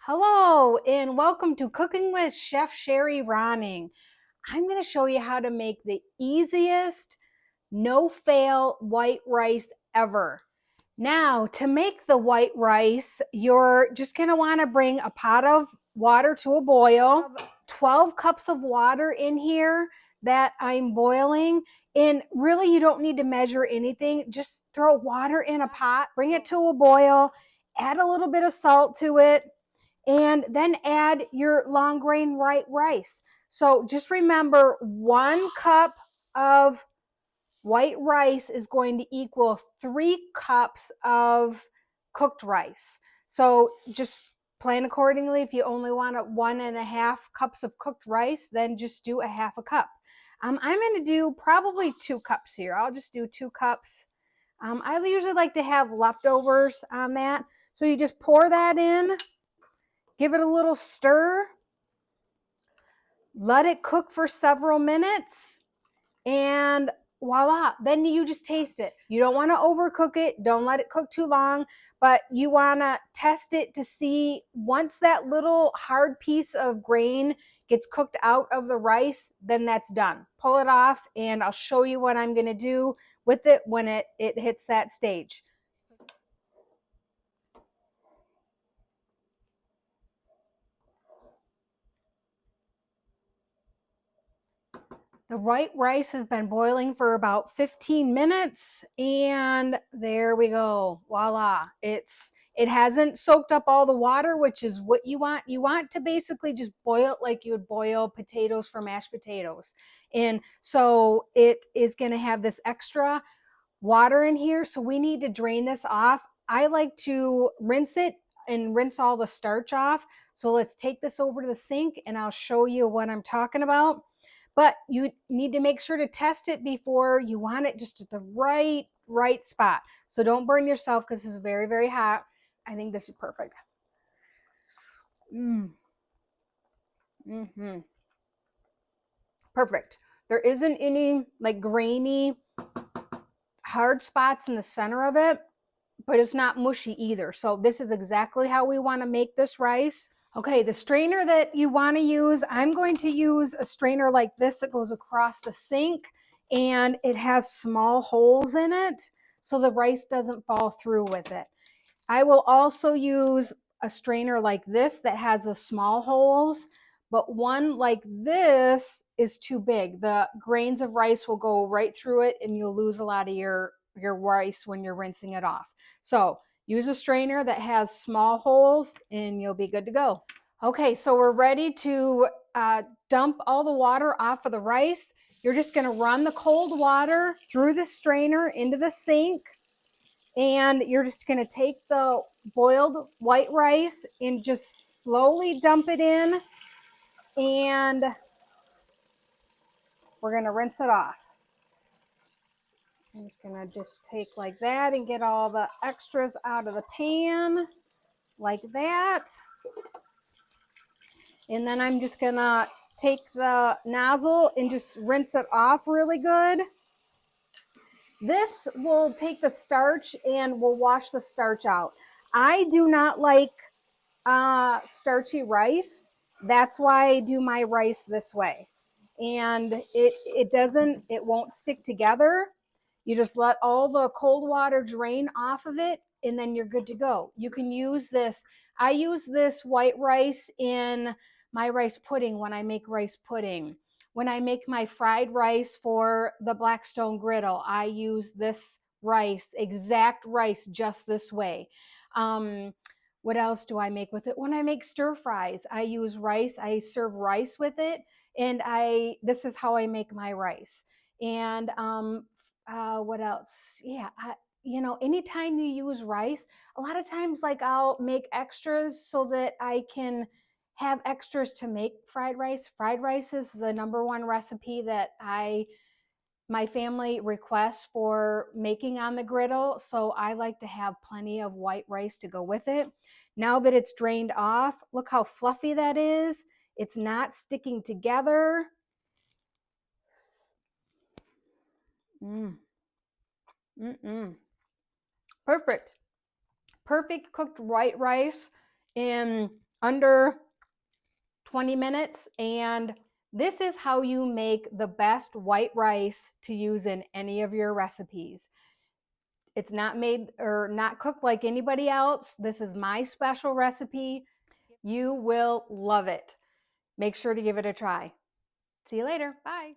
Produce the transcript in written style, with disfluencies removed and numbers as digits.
Hello and welcome to Cooking with Chef Sherry Ronning. I'm going to show you how to make the easiest no-fail white rice ever. Now, to make the white rice, you're just going to want to bring a pot of water to a boil. 12 cups of water in here that I'm boiling. And really, you don't need to measure anything. Just throw water in a pot, bring it to a boil, add a little bit of salt to it, and then add your long grain white rice. So just remember, 1 cup of white rice is going to equal 3 cups of cooked rice. So just plan accordingly. If you only want 1.5 cups of cooked rice, then just do a half a cup. I'm going to do probably 2 cups here. I'll just do 2 cups. I usually like to have leftovers on that. So you just pour that in. Give it a little stir. Let it cook for several minutes. And voila, then you just taste it. You don't want to overcook it. Don't let it cook too long, but you want to test it to see once that little hard piece of grain gets cooked out of the rice, then that's done. Pull it off, and I'll show you what I'm going to do with it when it hits that stage. The white rice has been boiling for about 15 minutes, and there we go. Voila. It hasn't soaked up all the water, which is what you want. You want to basically just boil it like you would boil potatoes for mashed potatoes. And so it is going to have this extra water in here, so we need to drain this off. I like to rinse it and rinse all the starch off. So let's take this over to the sink and I'll show you what I'm talking about. But you need to make sure to test it before. You want it just at the right spot. So don't burn yourself because this is very, very hot. I think this is perfect. Mm-hmm. Perfect. There isn't any like grainy hard spots in the center of it, but it's not mushy either. So this is exactly how we want to make this rice. Okay, the strainer that you want to use, I'm going to use a strainer like this that goes across the sink, and it has small holes in it so the rice doesn't fall through with it. I will also use a strainer like this that has the small holes, but one like this is too big. The grains of rice will go right through it and you'll lose a lot of your rice when you're rinsing it off. So use a strainer that has small holes and you'll be good to go. Okay, so we're ready to dump all the water off of the rice. You're just going to run the cold water through the strainer into the sink, and you're just going to take the boiled white rice and just slowly dump it in, and we're going to rinse it off. I'm just going to just take like that and get all the extras out of the pan like that. And then I'm just going to take the nozzle and just rinse it off really good. This will take the starch and will wash the starch out. I do not like starchy rice. That's why I do my rice this way. And it won't stick together. You just let all the cold water drain off of it, and then you're good to go. You can use this. I use this white rice in my rice pudding when I make rice pudding. When I make my fried rice for the Blackstone griddle, I use this rice, exact rice, just this way. What else do I make with it? When I make stir fries, I use rice. I serve rice with it, and this is how I make my rice. And what else? Yeah, anytime you use rice, a lot of times like I'll make extras so that I can have extras to make fried rice. Fried rice is the #1 recipe that my family requests for making on the griddle, so I like to have plenty of white rice to go with it. Now that it's drained off, look how fluffy that is. It's not sticking together. Mm. Mm-mm. Perfect. Perfect cooked white rice. And under 20 minutes. And this is how you make the best white rice to use in any of your recipes. It's not made or not cooked like anybody else. This is my special recipe. You will love it. Make sure to give it a try. See you later. Bye.